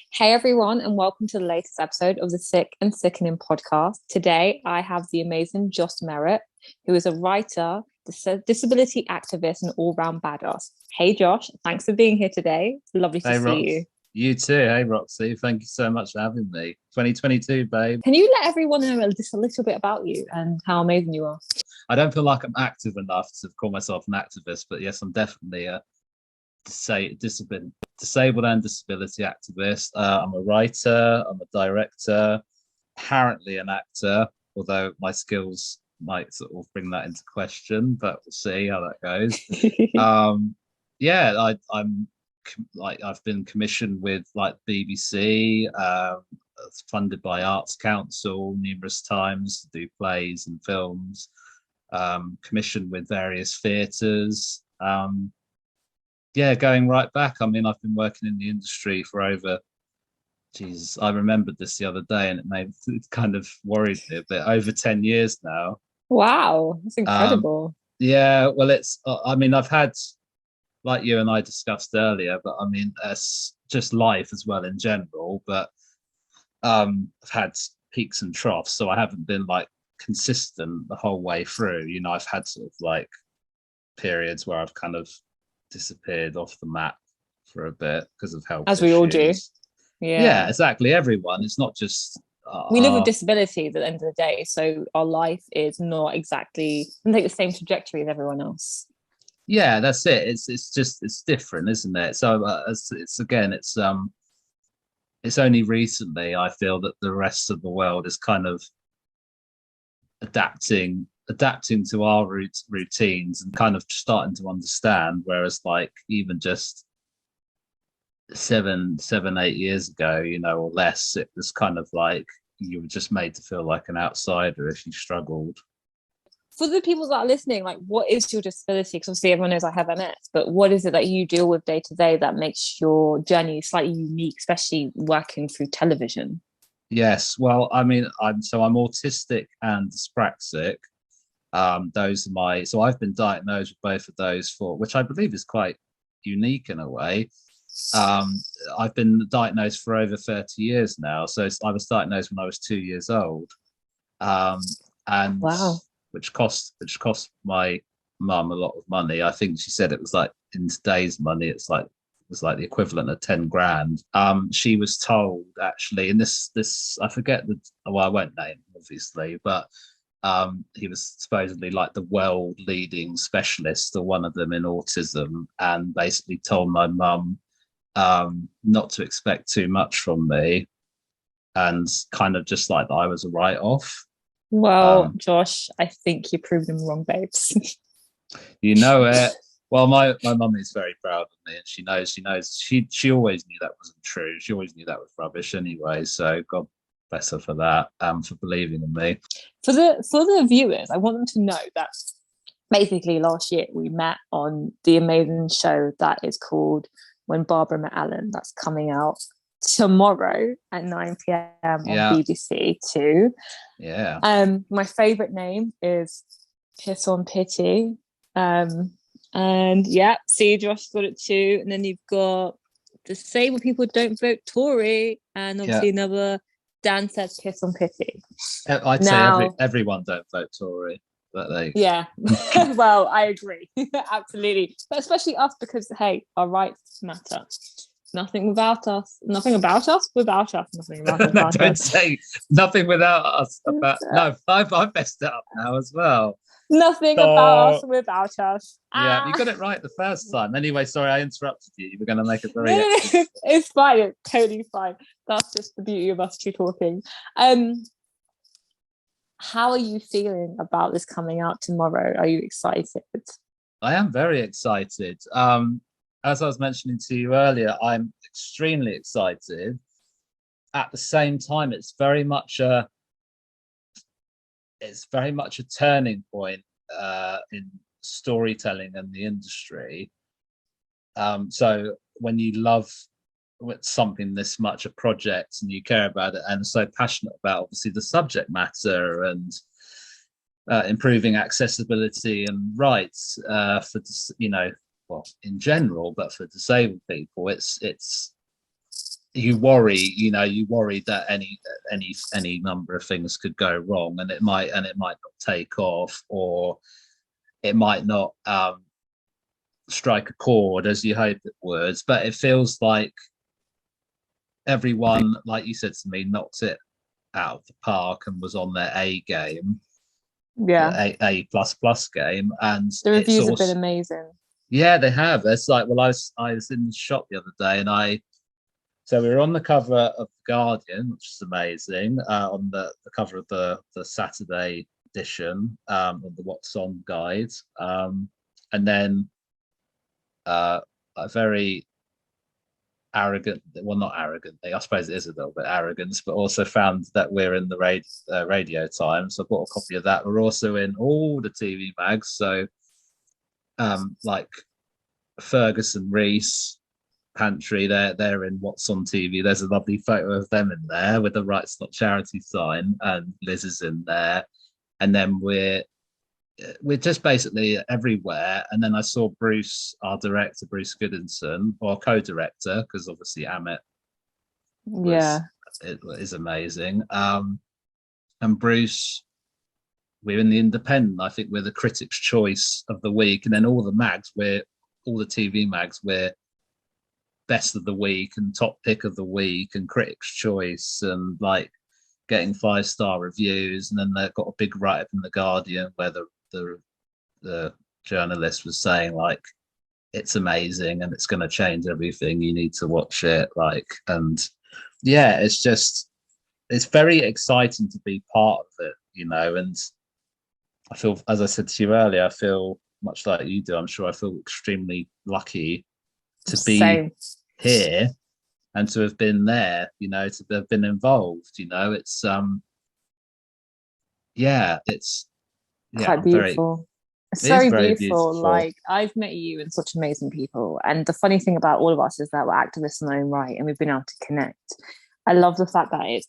Hey everyone, and welcome to the latest episode of the Sick and Sickening podcast. Today, I have the amazing Josh Merritt, who is a writer, disability activist, and all-round badass. Hey Josh, thanks for being here today. Lovely to see you. You too. Hey Roxy, thank you so much for having me. 2022, babe. Can you let everyone know just a little bit about you and how amazing you are? I don't feel like I'm active enough to call myself an activist, but yes, I'm definitely a disabled and disability activist. I'm a writer, I'm a director, apparently an actor, although my skills might sort of bring that into question, but we'll see how that goes. I've been commissioned with like BBC, funded by Arts Council numerous times to do plays and films, commissioned with various theatres. Going right back. I mean, I've been working in the industry for over, I remembered this the other day and it kind of worried me a bit, over 10 years now. Wow, that's incredible. I've had, like you and I discussed earlier, but I mean, it's just life as well in general, but I've had peaks and troughs, so I haven't been like consistent the whole way through. You know, I've had sort of like periods where I've kind of disappeared off the map for a bit because of health As issues. we all do. Yeah, exactly. Everyone. It's not just we live with disabilities at the end of the day, so our life is not exactly take the same trajectory as everyone else. Yeah, that's it. It's different, isn't it? So it's only recently I feel that the rest of the world is kind of adapting to our routines and kind of starting to understand, whereas like even just 8 years ago, you know, or less, it was kind of like you were just made to feel like an outsider if you struggled. For the people that are listening, like, what is your disability? Because obviously everyone knows I have MS, but what is it that you deal with day to day that makes your journey slightly unique, especially working through television? Yes, well, I mean, I'm autistic and dyspraxic. So I've been diagnosed with both of those, for which I believe is quite unique in a way. I've been diagnosed for over 30 years now. So I was diagnosed when I was 2 years old. And wow. which cost my mum a lot of money. I think she said it was like, in today's money, it was like the equivalent of 10 grand. She was told, actually, and this I forget I won't name obviously, but he was supposedly like the world leading specialist or one of them in autism, and basically told my mum not to expect too much from me, and kind of just like that I was a write-off. Well, Josh, I think you proved them wrong, babes. You know it. Well, my mum is very proud of me, and she knows she always knew that wasn't true. She always knew that was rubbish anyway. So God bless her for that, for believing in me. For the viewers, I want them to know that basically last year we met on the amazing show that is called When Barbara Met Alan. That's coming out tomorrow at 9 p.m. on BBC Two. Yeah. My favorite name is Piss on Pity. And yeah, see, Josh got it too. And then you've got Disabled People Don't Vote Tory, and obviously another Dan says Piss on Pity. I'd say everyone don't vote Tory, but yeah. Well, I agree. Absolutely. But especially us, because hey, our rights matter. Nothing about us. Nothing about us without us. Nothing about us. No, don't say nothing without us. No, I've messed it up now as well. Nothing about us without us. Yeah, you got it right the first time. Anyway, sorry, I interrupted you. You were going to make it very. No, it's fine. It's totally fine. That's just the beauty of us two talking. How are you feeling about this coming out tomorrow? Are you excited? I am very excited. As I was mentioning to you earlier, I'm extremely excited. At the same time, it's very much a turning point in storytelling and the industry. So when you love something this much, a project, and you care about it and are so passionate about obviously the subject matter and improving accessibility and rights for, you know, well, in general, but for disabled people, it's you worry, you worry that any number of things could go wrong, and it might not take off, or it might not strike a chord as you hope it would. But it feels like everyone, like you said to me, knocked it out of the park and was on their A game, A plus plus game, and the reviews have been amazing. Yeah, they have. It's like, well, I was in the shop the other day, and so we were on the cover of The Guardian, which is amazing, on the cover of the Saturday edition, of the What's On guide, and then a very arrogant, well, not arrogantly, I suppose it is a little bit arrogance, but also found that we're in the Radio Times. So I bought a copy of that. We're also in all the TV mags, so like Ferguson, Reese, Pantry, they're in What's On TV. There's a lovely photo of them in there with the Rights Not Charity sign, and Liz is in there. And then we're just basically everywhere. And then I saw Bruce, our director, Bruce Goodinson, or co-director, because obviously Amit is amazing. And Bruce, we're in the Independent. I think we're the Critics' Choice of the week, and then all the TV mags, we're Best of the Week and Top Pick of the Week and Critics' Choice, and like getting 5-star reviews. And then they've got a big write-up in The Guardian where the journalist was saying, like, it's amazing and it's going to change everything. You need to watch it. Like, and yeah, it's very exciting to be part of it, and I feel, as I said to you earlier, I feel much like you do. I'm sure I feel extremely lucky to be here and to have been there, to have been involved. It's quite beautiful. It's very beautiful. Like, I've met you and such amazing people, and the funny thing about all of us is that we're activists in our own right, and we've been able to connect. I love the fact that it's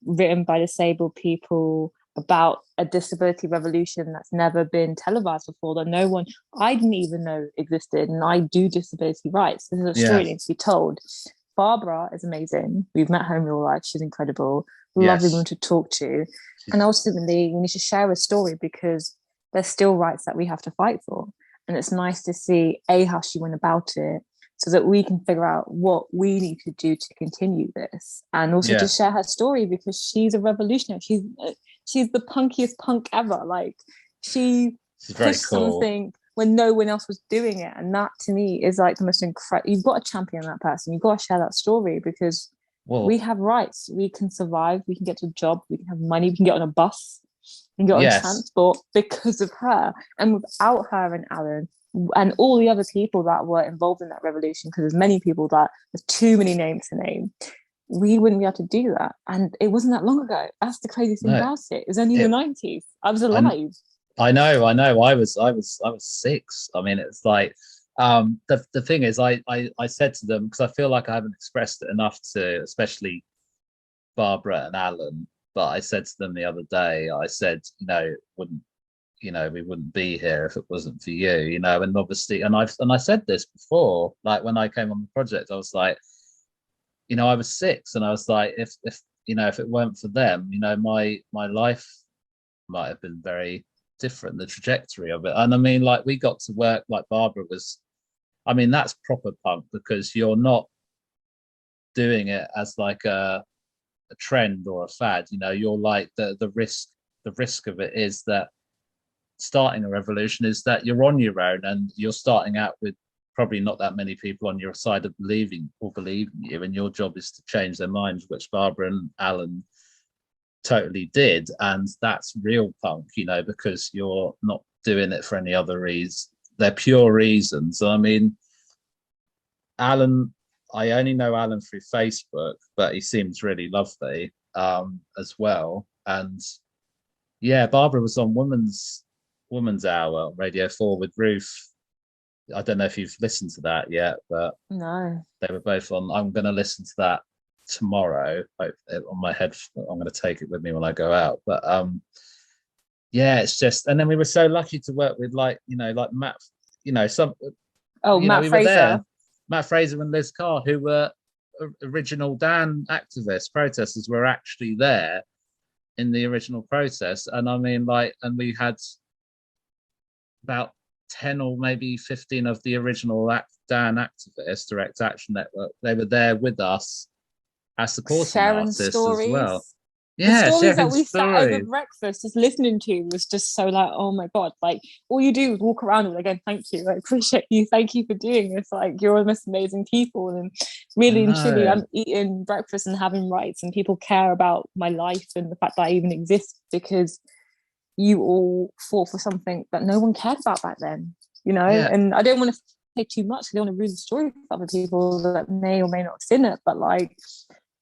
written by disabled people about a disability revolution that's never been televised before, that I didn't even know existed, and I do disability rights. This is a story that needs to be told. Barbara is amazing. We've met her in real life. She's incredible. Lovely woman to talk to. And ultimately, we need to share a story, because there's still rights that we have to fight for. And it's nice to see how she went about it, so that we can figure out what we need to do to continue this, and also to share her story, because she's a revolutionary. She's the punkiest punk ever. Like, she's pushed something when no one else was doing it, and that to me is like the most incredible. You've got to champion that person. You've got to share that story, because we have rights. We can survive. We can get to a job. We can have money. We can get on a bus and get on transport because of her. And without her and Alan and all the other people that were involved in that revolution, because there's many people that there's too many names to name, we wouldn't be able to do that. And it wasn't that long ago. That's the crazy thing about it. It was only in the 90s. I was alive. I know. I was 6. I mean, it's like, the thing is, I said to them, because I feel like I haven't expressed it enough to, especially Barbara and Alan, but I said to them the other day, I said, we wouldn't be here if it wasn't for you, and obviously, and I said this before, like when I came on the project, I was like, I was 6, and I was like, if it weren't for them, my life might have been very different, the trajectory of it. And I mean, like, we got to work, like Barbara was, I mean, that's proper punk, because you're not doing it as like a trend or a fad, you're like, the risk of it is that starting a revolution is that you're on your own, and you're starting out with probably not that many people on your side of believing you, and your job is to change their minds, which Barbara and Alan totally did. And that's real punk, because you're not doing it for any other reason. They're pure reasons. I mean, Alan, I only know Alan through Facebook, but he seems really lovely as well. And Barbara was on Woman's Hour on Radio 4 with Ruth. I don't know if you've listened to that yet, but no, they were both on. I'm going to listen to that tomorrow on my head. I'm going to take it with me when I go out. But it's just, and then we were so lucky to work with, like Matt, Matt Fraser. Matt Fraser and Liz Carr, who were original Dan activists, protesters were actually there in the original process. And I mean, like, and we had about 10 or maybe 15 of the original Dan activists, Direct Action Network. They were there with us as supporting sharing artists stories. as well. The Yeah, stories that we stories. sat over breakfast just listening to was just so like, oh my God, like all you do is walk around and again, thank you, I appreciate you, thank you for doing this, like you're the most amazing people. And really and truly, I'm eating breakfast and having rights, and people care about my life and the fact that I even exist because you all fought for something that no one cared about back then, you know. Yeah. And I don't want to say too much, I don't want to ruin the story for other people that may or may not have seen it, but like,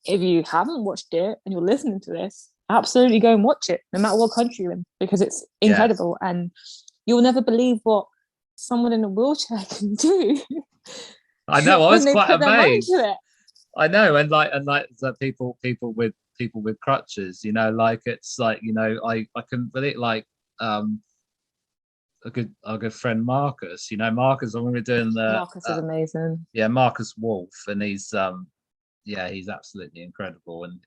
if you haven't watched it and you're listening to this, absolutely go and watch it, no matter what country you're in, because it's incredible. And you'll never believe what someone in a wheelchair can do. I know, I was quite amazed. It. I know, and like the people with crutches, you know, like it's like, you know, I can believe, like a good friend Marcus, you know, Marcus, when we were doing the Marcus is amazing. Yeah, Marcus Wolf, and he's he's absolutely incredible. And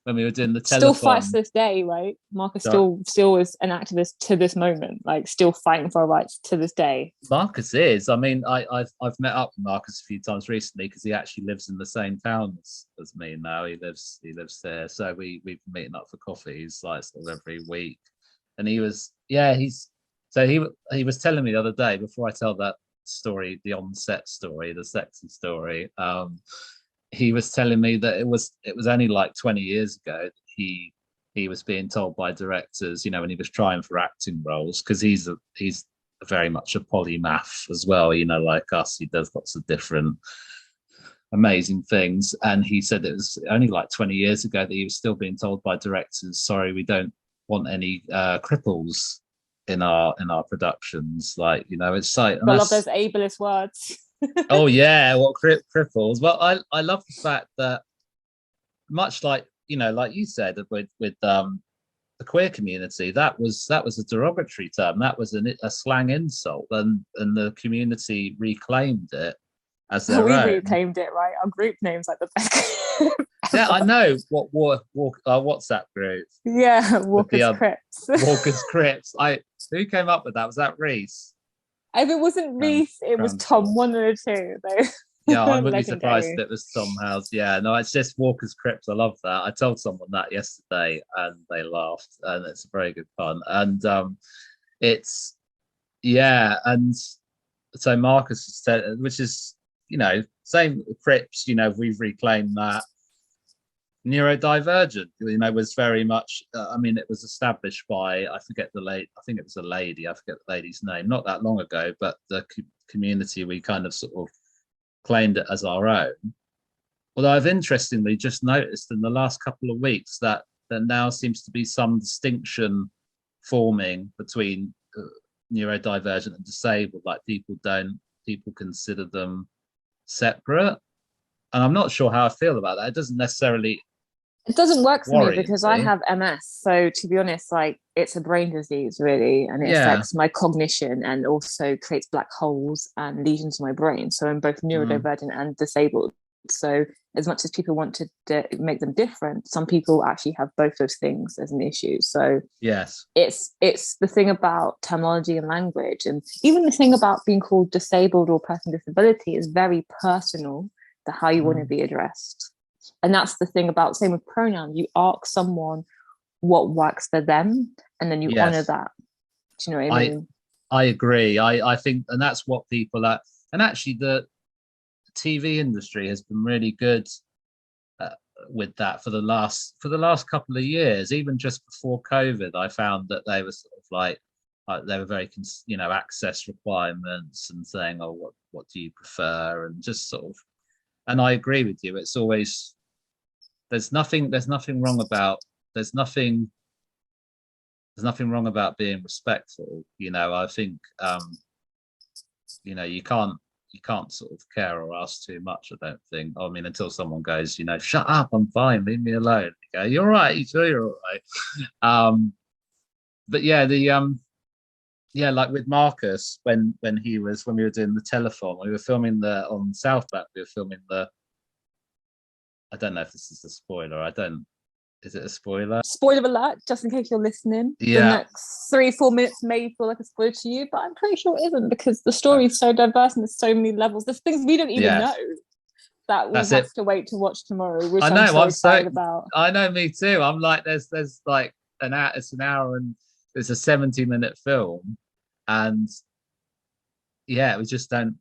when we were doing the telethon, still fights to this day, right? Marcus still is an activist to this moment, like still fighting for our rights to this day. Marcus is. I mean, I've met up with Marcus a few times recently because he actually lives in the same town as me now. He lives there, so we've been meeting up for coffees like sort of every week. And he was he was telling me the other day, before I tell that story, the on-set story, the sexy story, he was telling me that it was only like 20 years ago he was being told by directors, you know, when he was trying for acting roles, because he's very much a polymath as well, you know, like us. He does lots of different amazing things, and he said it was only like 20 years ago that he was still being told by directors, sorry, we don't want any cripples in our productions. Like, you know, it's like, I love those ableist words. Oh yeah, what cripples. Well, I love the fact that, much like, you know, like you said with the queer community, that was a derogatory term, that was a slang insult, and the community reclaimed it as their own. We reclaimed it, right? Our group name's like the best. Yeah, I know. What WhatsApp group? Yeah, Walker's Crips. Walker's Crips. Who came up with that? Was that Reese? If it wasn't Reese, it was Tom. One of the two, though. Yeah, I wouldn't be surprised if it was Tom House. Yeah, no, it's just Walker's Crips. I love that. I told someone that yesterday, and they laughed, and it's very good fun. And it's and so Marcus said, which is, you know, same Crips. You know, we've reclaimed that. NeuroDivergent, you know, was very much, I mean, it was established by, I forget the lady, I think it was a lady, I forget the lady's name, not that long ago, but the community, we kind of sort of claimed it as our own. Although I've interestingly just noticed in the last couple of weeks that there now seems to be some distinction forming between neurodivergent and disabled, like people consider them separate. And I'm not sure how I feel about that. It doesn't work for me because I have MS. So to be honest, like, it's a brain disease really, and it affects my cognition and also creates black holes and lesions in my brain. So I'm both neurodivergent and disabled. So as much as people want to make them different, some people actually have both those things as an issue. So yes, it's the thing about terminology and language, and even the thing about being called disabled or person with disability is very personal to how you want to be addressed. And that's the thing about, same with pronouns, you ask someone what works for them, and then you honor that. Do you know what I mean? I agree. I think, and that's what people are, and actually the TV industry has been really good with that for the last couple of years. Even just before COVID, I found that they were sort of like they were very, you know, access requirements and saying, oh, what do you prefer, and just sort of. And I agree with you. It's always, there's nothing wrong about being respectful. You know, I think you know, you can't sort of care or ask too much, I don't think. I mean, until someone goes, you know, shut up, I'm fine, leave me alone. You go, you're right, you sure you're all right. But yeah, yeah, like with Marcus, when we were doing the telethon, we were filming on Southbank, we were filming I don't know if this is a spoiler. Is it a spoiler? Spoiler alert, just in case you're listening. Yeah. The next 3-4 minutes may feel like a spoiler to you, but I'm pretty sure it isn't, because the story is so diverse and there's so many levels. There's things we don't even know that we'll have to wait to watch tomorrow, which I'm so excited about. I know, me too. I'm like, there's like it's an hour and it's a 70-minute film, and yeah,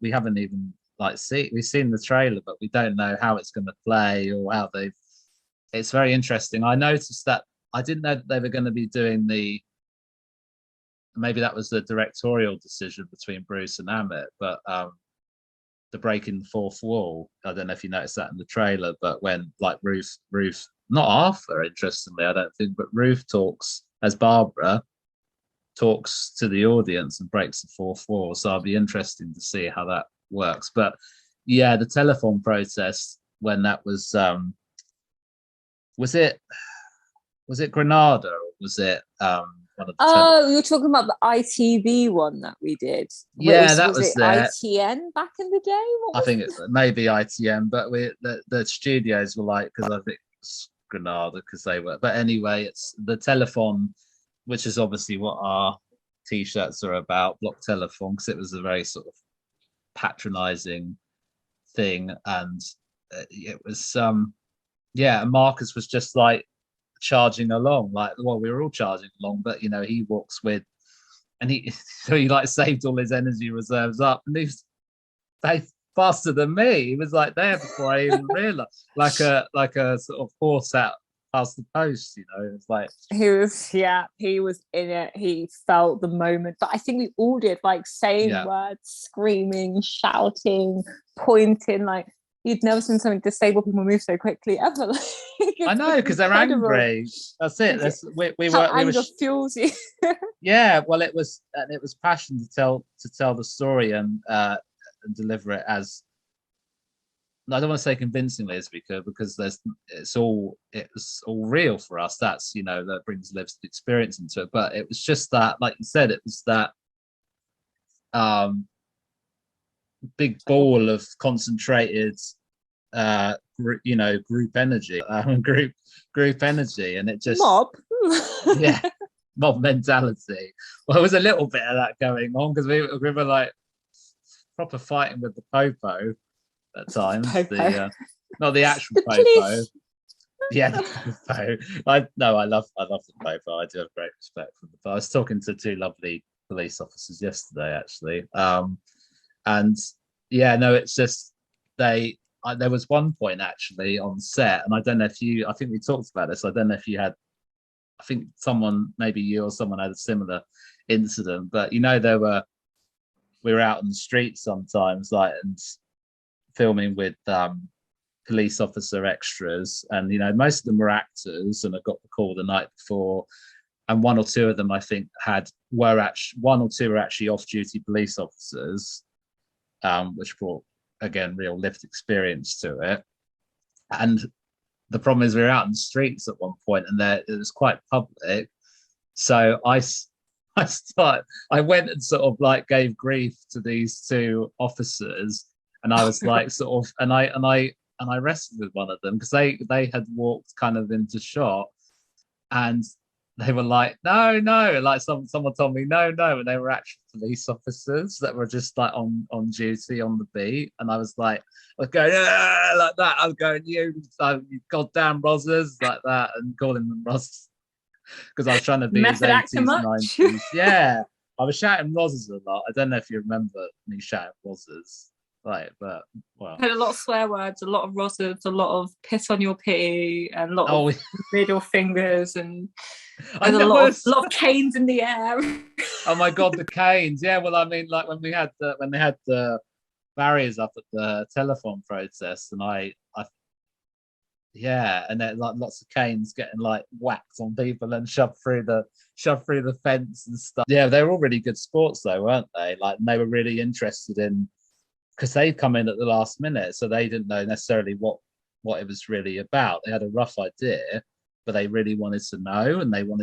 we haven't even we've seen the trailer, but we don't know how it's going to play or how it's very interesting. I noticed that I didn't know that they were going to be doing maybe that was the directorial decision between Bruce and Amit, but the breaking the fourth wall. I don't know if you noticed that in the trailer, but when Ruth, not Arthur, interestingly, I don't think, but Ruth talks as Barbara, talks to the audience and breaks the fourth wall. So I'll be interested to see how that works. But yeah, the telephone process, when that was it Granada, or was it one of the you're talking about the ITV one that we did? Yeah, that was there. ITN back in the day? I think it's maybe ITN, but the studios were like, because I think it's Granada, because they were. But anyway, it's the telephone, which is obviously what our T-shirts are about, block telephone, because it was a very sort of patronizing thing, and it was Marcus was just like charging along, we were all charging along, but he walks with, and he saved all his energy reserves up, and he's faster than me. He was like there before I even realized, like a sort of horse out past the post. It's like he was in it. He felt the moment. But I think we all did, saying words, screaming, shouting, pointing. You'd never seen something disabled people move so quickly ever. I know, because they're angry. That's it. Anger fuels you. Yeah, well, it was passion to tell the story and deliver it as, I don't want to say convincingly as we could, because it's all real for us. That's that brings lived experience into it. But it was just that, like you said, it was that big ball of concentrated group energy, group energy, and it just mob mob mentality. Well, there was a little bit of that going on, because we were like proper fighting with the popo at times. Not the actual popo. Yeah, the popo. I love the popo. I do have great respect for the popo. I was talking to two lovely police officers yesterday, actually, and it's just there was one point actually on set, and I don't know if I think we talked about this. I don't know if you had, I think maybe you or someone had a similar incident, but we were out on the street sometimes, and filming with police officer extras, and most of them were actors, and I got the call the night before, and one or two of them I think one or two were actually off-duty police officers, which brought, again, real lived experience to it. And the problem is we were out in the streets at one point, and it was quite public, so I went and sort of gave grief to these two officers, and I was and I wrestled with one of them, because they had walked kind of into shot, and they were like, no, someone told me no, and they were actual police officers that were just on duty on the beat, and I was going like that. I was going, you goddamn Rozzers, like that, and calling them Rozzers, because I was trying to be as 80s, 90s. Yeah, I was shouting Rozzers a lot. I don't know if you remember me shouting Rozzers. But well, I had a lot of swear words, a lot of Rozzers, a lot of piss on your pity, and a lot of middle fingers, and a lot of canes in the air. Oh my god, the canes! Yeah, well, I mean, when they had the barriers up at the telephone protest, and and then lots of canes getting whacked on people and shoved through the fence and stuff. Yeah, they were all really good sports though, weren't they? And they were really interested in, because they'd come in at the last minute, so they didn't know necessarily what it was really about. They had a rough idea, but they really wanted to know, and they were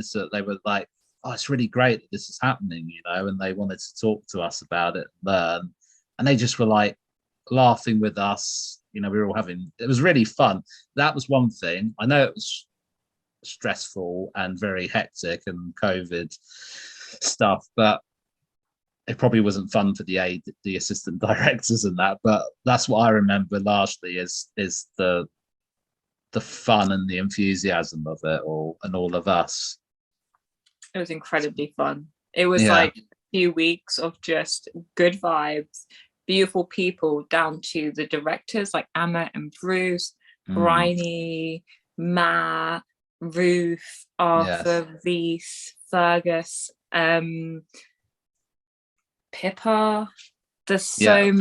oh, it's really great that this is happening, you know, and they wanted to talk to us about it and learn. And they just were like laughing with us. You know, we were all it was really fun. That was one thing. I know it was stressful and very hectic and COVID stuff, but it probably wasn't fun for the assistant directors and that. But that's what I remember largely is the fun and the enthusiasm of it all, and all of us. It was incredibly fun. It was like a few weeks of just good vibes, beautiful people, down to the directors like Emma and Bruce, Bryony, Matt, Ruth, Arthur, Reese, Fergus, Pippa. There's so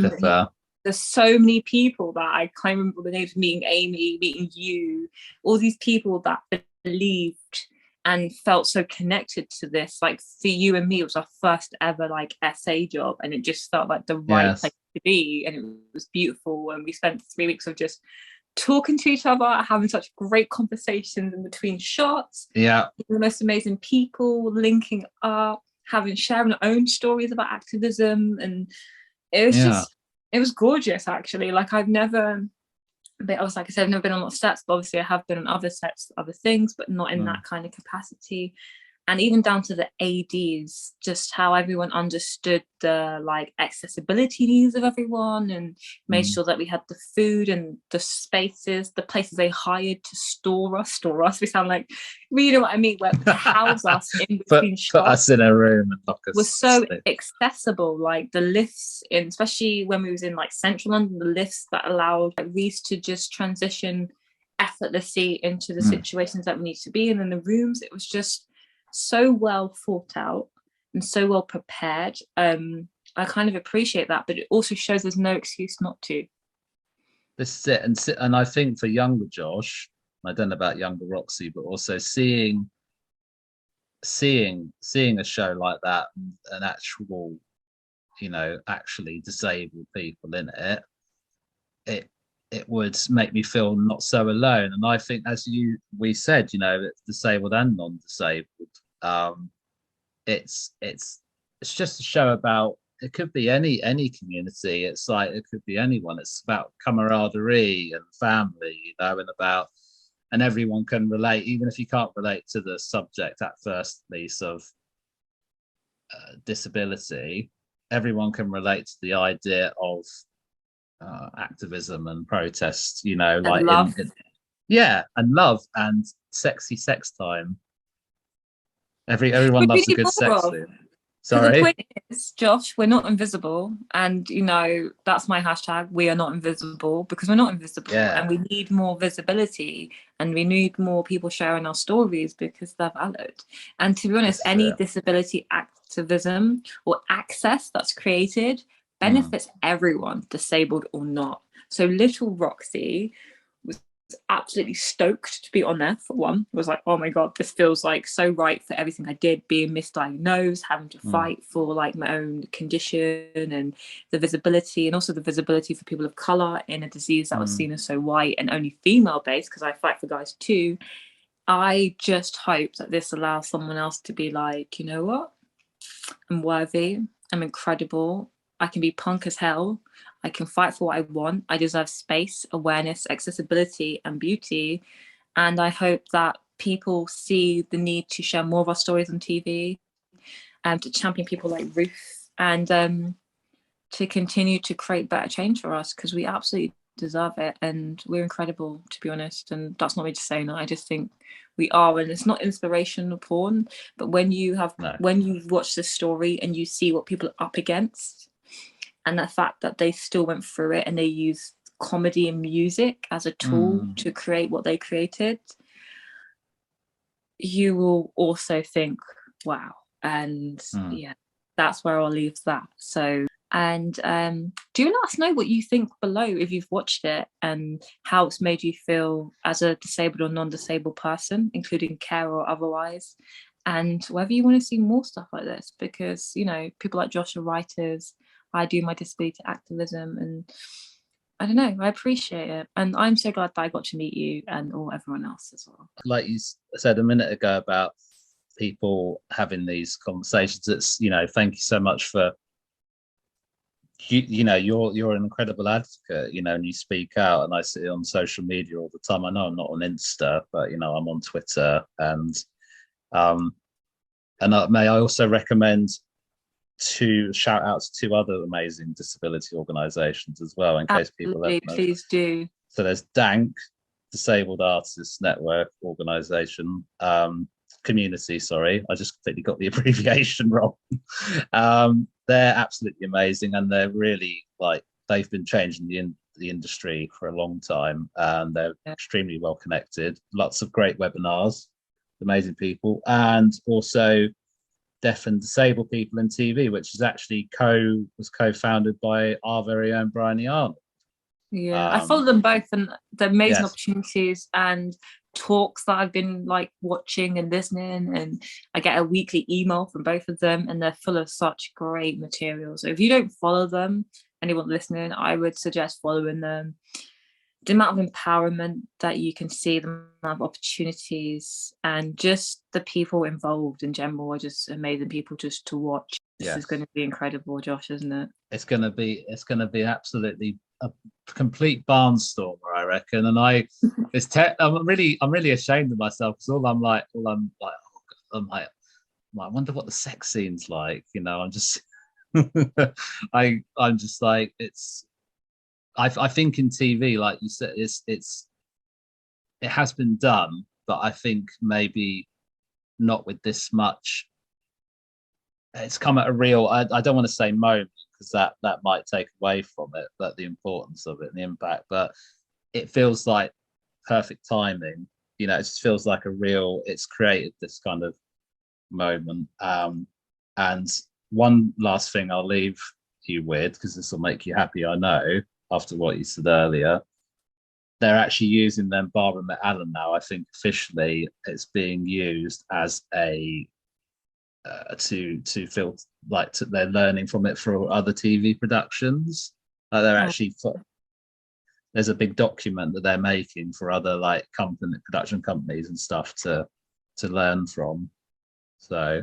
many people that I can't remember the names. Meeting Amy, meeting you, all these people that believed and felt so connected to this. Like for you and me, it was our first ever like essay job, and it just felt like the right place to be, and it was beautiful. And we spent 3 weeks of just talking to each other, having such great conversations in between shots. The most amazing people, linking up, sharing our own stories about activism, and it was just, it was gorgeous actually. Like I've never been on a lot of sets, but obviously I have been on other sets, other things, but not in that kind of capacity. And even down to the ADs, just how everyone understood the like accessibility needs of everyone, and made sure that we had the food and the spaces, the places they hired to store us. We sound like, you know what I mean, where to house us in between shots. Put us in a room and lock us. Was so accessible. Like the lifts in, especially when we was in like central London, the lifts that allowed like Reese to just transition effortlessly into the situations that we need to be in the rooms. It was just so well thought out and so well prepared. I kind of appreciate that, but it also shows there's no excuse not to. This is it. And I think for younger Josh, I don't know about younger Roxy, but also seeing a show like that, an actual, you know, actually disabled people in it would make me feel not so alone. And I think, as we said, you know, it's disabled and non-disabled. It's just a show about, it could be any community. It's like, it could be anyone. It's about camaraderie and family, you know, and everyone can relate, even if you can't relate to the subject at first least of disability. Everyone can relate to the idea of activism and protest, you know, like love. And love and sexy sex time. Everyone loves a good sex scene. Sorry. The point is, Josh, we're not invisible, and you know that's my hashtag. We are not invisible, because we're not invisible, and we need more visibility, and we need more people sharing our stories because they're valid. And to be honest, any disability activism or access that's created benefits everyone, disabled or not. So little Roxy was absolutely stoked to be on there. For one, was like, oh my god, this feels like so right for everything I did, being misdiagnosed, having to fight for like my own condition, and the visibility, and also the visibility for people of color in a disease that was seen as so white and only female based, because I fight for guys too. I just hope that this allows someone else to be like, you know what, I'm worthy, I'm incredible, I can be punk as hell, I can fight for what I want, I deserve space, awareness, accessibility and beauty. And I hope that people see the need to share more of our stories on TV, and to champion people like Ruth, and to continue to create better change for us, because we absolutely deserve it, and we're incredible, to be honest. And that's not me just saying that, I just think we are. And it's not inspirational porn, but when you watch this story and you see what people are up against, and the fact that they still went through it, and they use comedy and music as a tool to create what they created, you will also think, wow. And that's where I'll leave that. So, and do let us know what you think below, if you've watched it, and how it's made you feel as a disabled or non-disabled person, including care or otherwise, and whether you want to see more stuff like this, because, you know, people like Josh are writers, I do my disability activism, and I don't know, I appreciate it. And I'm so glad that I got to meet you and everyone else as well. Like you said a minute ago about people having these conversations. It's, you know, thank you so much for, you know, you're an incredible advocate, you know, and you speak out, and I see it on social media all the time. I know I'm not on Insta, but, you know, I'm on Twitter, and may I also recommend to shout out to 2 other amazing disability organisations as well, in case people Absolutely, please do. So there's DANC, Disabled Artists Network Organisation, community, sorry, I just completely got the abbreviation wrong. They're absolutely amazing, and they're really, like, they've been changing the industry for a long time, and they're extremely well connected. Lots of great webinars, amazing people, and also deaf and disabled people in TV, which is actually was co-founded by our very own Bryony Arnold. Yeah, I follow them both, and the amazing Yes. opportunities and talks that I've been like watching and listening, and I get a weekly email from both of them, and they're full of such great material. So if you don't follow them, anyone listening, I would suggest following them. The amount of empowerment that you can see, the amount of opportunities, and just the people involved in general are just amazing people just to watch. This is going to be incredible, Josh, isn't it? It's going to be absolutely a complete barnstormer, I reckon. And I'm really ashamed of myself, because I wonder what the sex scene's like. You know, I'm just, I'm just like, I think in TV, like you said, it has been done, but I think maybe not with this much. It's come at a real, I don't want to say moment, because that might take away from it, but the importance of it and the impact. But it feels like perfect timing. You know, it just feels like it's created this kind of moment. And one last thing I'll leave you with, because this will make you happy, I know, after what you said earlier. They're actually using them Barbara McAllen now. I think officially it's being used as a to feel like they're learning from it for other TV productions. They're actually there's a big document that they're making for other like production companies and stuff to learn from. So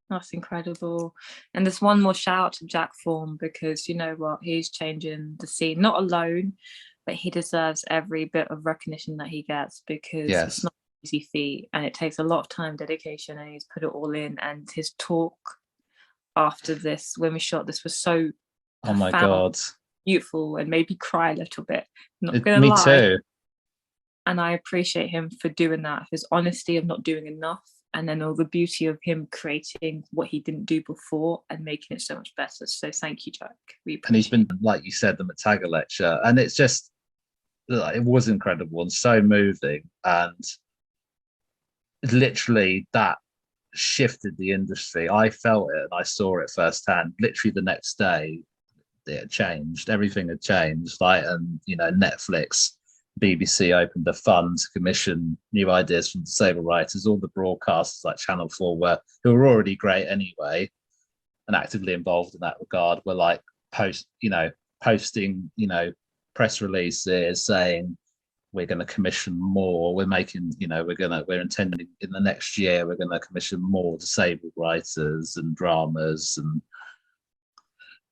that's incredible. And there's one more shout out to Jack Bowman, because you know what, he's changing the scene, not alone, but he deserves every bit of recognition that he gets, because it's not an easy feat, and it takes a lot of time, dedication, and he's put it all in. And his talk after this, when we shot this, was so oh my god, beautiful, and made me cry a little bit. I'm not gonna me lie. too. And I appreciate him for doing that, his honesty of not doing enough, and then all the beauty of him creating what he didn't do before and making it so much better. So thank you, Jack. And he's been, like you said, the Mataga lecture, and it's just, it was incredible and so moving, and literally that shifted the industry. I felt it and I saw it firsthand. Literally the next day, it changed. Everything had changed. Like, and you know, Netflix, BBC opened a fund to commission new ideas from disabled writers. All the broadcasters like Channel 4 who were already great anyway and actively involved in that regard, were like posting, you know, press releases saying we're going to commission more. We're making, you know, we're intending in the next year we're going to commission more disabled writers and dramas.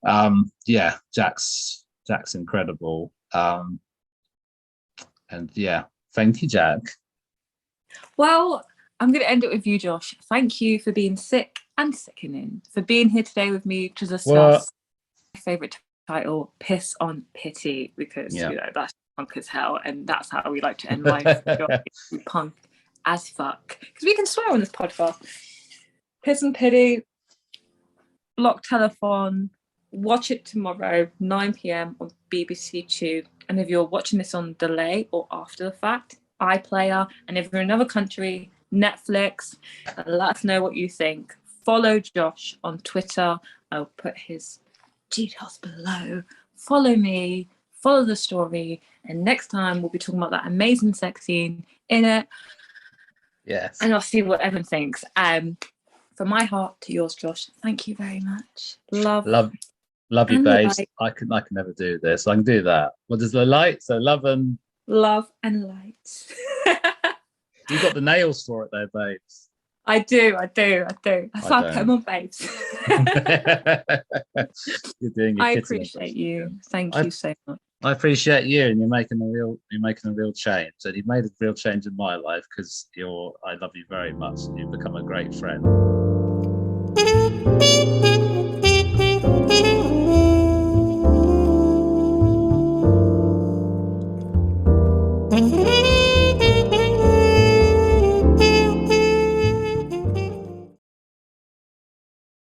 And Jack's incredible. And yeah, thank you, Jack. Well, I'm going to end it with you, Josh. Thank you for being sick and sickening, for being here today with me to discuss my favourite title, Piss on Pity, because you know, that's punk as hell, and that's how we like to end life. Punk as fuck, because we can swear on this podcast. Piss and Pity, Block Telephone. Watch it tomorrow, 9 p.m. on BBC Two. And if you're watching this on delay or after the fact, iPlayer. And if you're in another country, Netflix. Let us know what you think. Follow Josh on Twitter. I'll put his details below. Follow me. Follow the story. And next time we'll be talking about that amazing sex scene in it. Yes. And I'll see what everyone thinks. From my heart to yours, Josh, thank you very much. Love you, babes. I can never do this. I can do that. What does the light? So love and light. You got the nails for it, though, babes. I do. That's why I put them on, babes. You're doing your I kitty appreciate you. Thank you so much. I appreciate you, and you're making a real change, and you've made a real change in my life because I love you very much, and you've become a great friend.